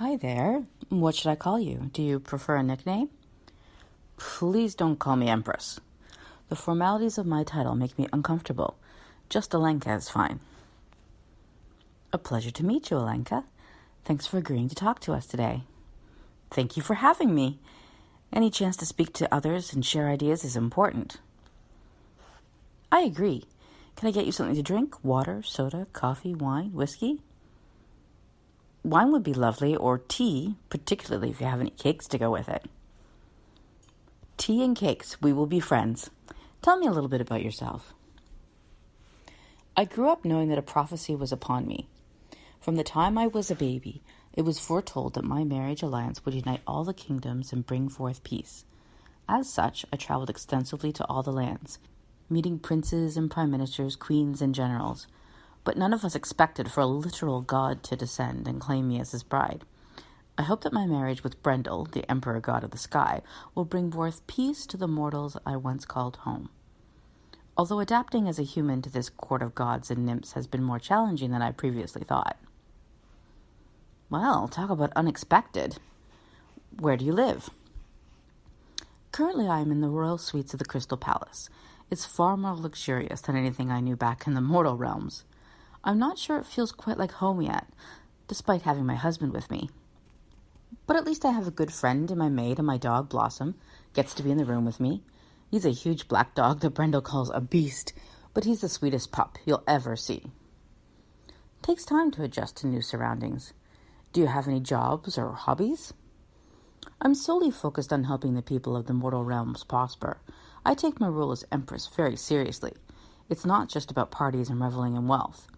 Hi there. What should I call you? Do you prefer a nickname? Please don't call me Empress. The formalities of my title make me uncomfortable. Just Elenka is fine. A pleasure to meet you, Elenka. Thanks for agreeing to talk to us today. Thank you for having me. Any chance to speak to others and share ideas is important. I agree. Can I get you something to drink? Water, soda, coffee, wine, whiskey? Wine would be lovely, or tea, particularly if you have any cakes to go with it. Tea and cakes. We will be friends. Tell me a little bit about yourself. I grew up knowing that a prophecy was upon me. From the time I was a baby, it was foretold that my marriage alliance would unite all the kingdoms and bring forth peace. As such, I traveled extensively to all the lands, meeting princes and prime ministers, queens and generals. But none of us expected for a literal god to descend and claim me as his bride. I hope that my marriage with Brendel, the emperor god of the sky, will bring forth peace to the mortals I once called home. Although adapting as a human to this court of gods and nymphs has been more challenging than I previously thought. Well, talk about unexpected. Where do you live? Currently, I am in the royal suites of the Crystal Palace. It's far more luxurious than anything I knew back in the mortal realms. I'm not sure it feels quite like home yet, despite having my husband with me. But at least I have a good friend in my maid, and my dog, Blossom, gets to be in the room with me. He's a huge black dog that Brendel calls a beast, but he's the sweetest pup you'll ever see. It takes time to adjust to new surroundings. Do you have any jobs or hobbies? I'm solely focused on helping the people of the mortal realms prosper. I take my role as Empress very seriously. It's not just about parties and reveling in wealth.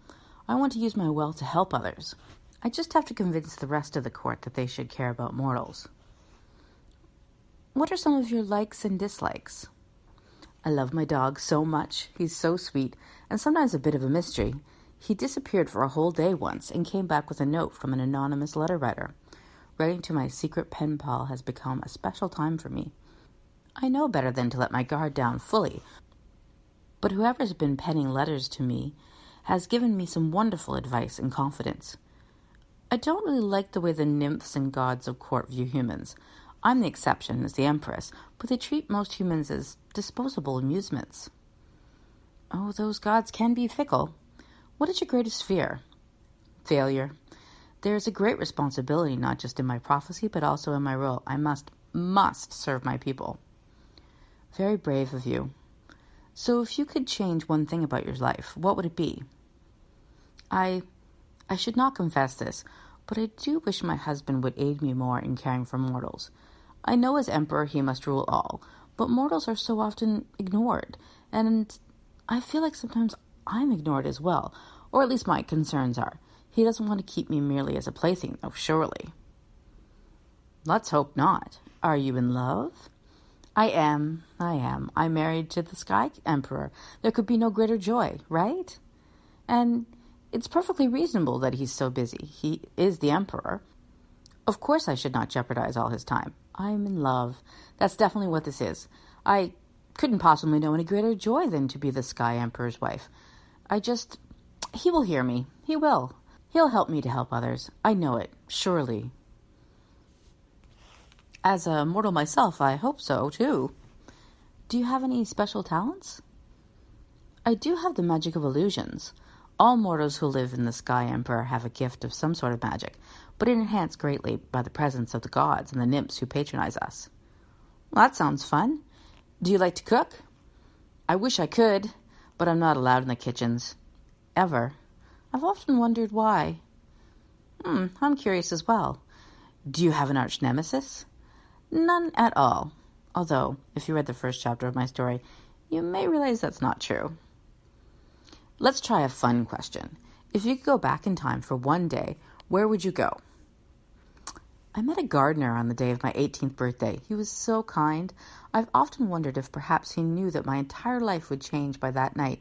I want to use my wealth to help others. I just have to convince the rest of the court that they should care about mortals. What are some of your likes and dislikes? I love my dog so much. He's so sweet, and sometimes a bit of a mystery. He disappeared for a whole day once and came back with a note from an anonymous letter writer. Writing to my secret pen pal has become a special time for me. I know better than to let my guard down fully, but whoever's been penning letters to me has given me some wonderful advice and confidence. I don't really like the way the nymphs and gods of court view humans. I'm the exception as the Empress, but they treat most humans as disposable amusements. Oh, those gods can be fickle. What is your greatest fear? Failure. There is a great responsibility not just in my prophecy, but also in my role. I must serve my people. Very brave of you. So if you could change one thing about your life, what would it be? I should not confess this, but I do wish my husband would aid me more in caring for mortals. I know as emperor he must rule all, but mortals are so often ignored, and I feel like sometimes I'm ignored as well, or at least my concerns are. He doesn't want to keep me merely as a plaything, though, surely. Let's hope not. Are you in love? I am. I'm married to the Sky Emperor. There could be no greater joy, right? And it's perfectly reasonable that he's so busy. He is the Emperor. Of course I should not jeopardize all his time. I'm in love. That's definitely what this is. I couldn't possibly know any greater joy than to be the Sky Emperor's wife. He will hear me. He will. He'll help me to help others. I know it, surely. As a mortal myself, I hope so, too. Do you have any special talents? I do have the magic of illusions. All mortals who live in the Sky Emperor have a gift of some sort of magic, but enhanced greatly by the presence of the gods and the nymphs who patronize us. Well, that sounds fun. Do you like to cook? I wish I could, but I'm not allowed in the kitchens. Ever. I've often wondered why. I'm curious as well. Do you have an arch nemesis? None at all. Although, if you read the first chapter of my story, you may realize that's not true. Let's try a fun question. If you could go back in time for one day, where would you go? I met a gardener on the day of my 18th birthday. He was so kind. I've often wondered if perhaps he knew that my entire life would change by that night.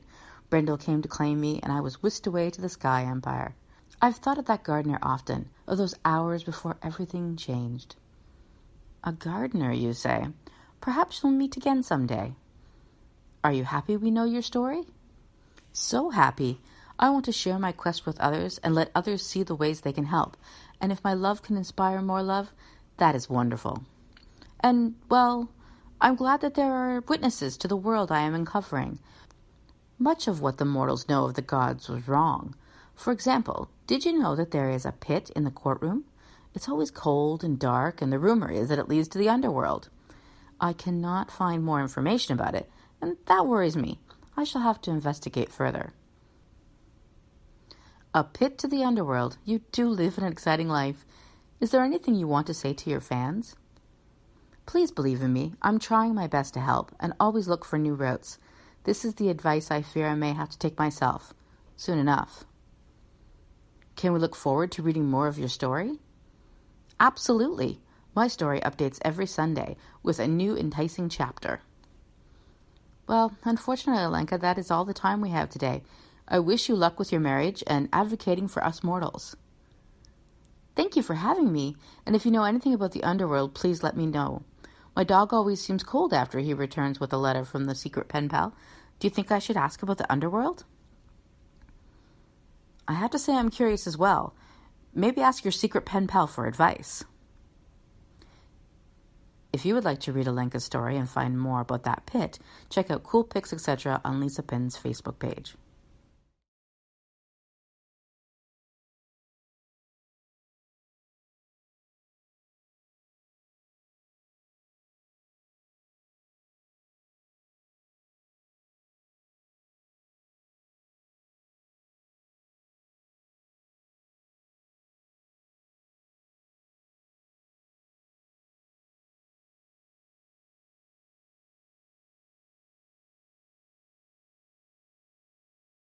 Brendel came to claim me, and I was whisked away to the Sky Empire. I've thought of that gardener often, of those hours before everything changed. A gardener, you say? Perhaps we'll meet again someday. Are you happy we know your story? So happy. I want to share my quest with others and let others see the ways they can help. And if my love can inspire more love, that is wonderful. And, well, I'm glad that there are witnesses to the world I am uncovering. Much of what the mortals know of the gods was wrong. For example, did you know that there is a pit in the courtroom? It's always cold and dark, and the rumor is that it leads to the underworld. I cannot find more information about it, and that worries me. I shall have to investigate further. A pit to the underworld. You do live an exciting life. Is there anything you want to say to your fans? Please believe in me. I'm trying my best to help, and always look for new routes. This is the advice I fear I may have to take myself. Soon enough. Can we look forward to reading more of your story? Absolutely. My story updates every Sunday with a new enticing chapter. Well, unfortunately, Elenka, that is all the time we have today. I wish you luck with your marriage and advocating for us mortals. Thank you for having me, and if you know anything about the underworld, please let me know. My dog always seems cold after he returns with a letter from the secret pen pal. Do you think I should ask about the underworld? I have to say I'm curious as well. Maybe ask your secret pen pal for advice. If you would like to read Elenka's story and find more about that pit, check out Cool Pics, etc. on Lisa Penn's Facebook page.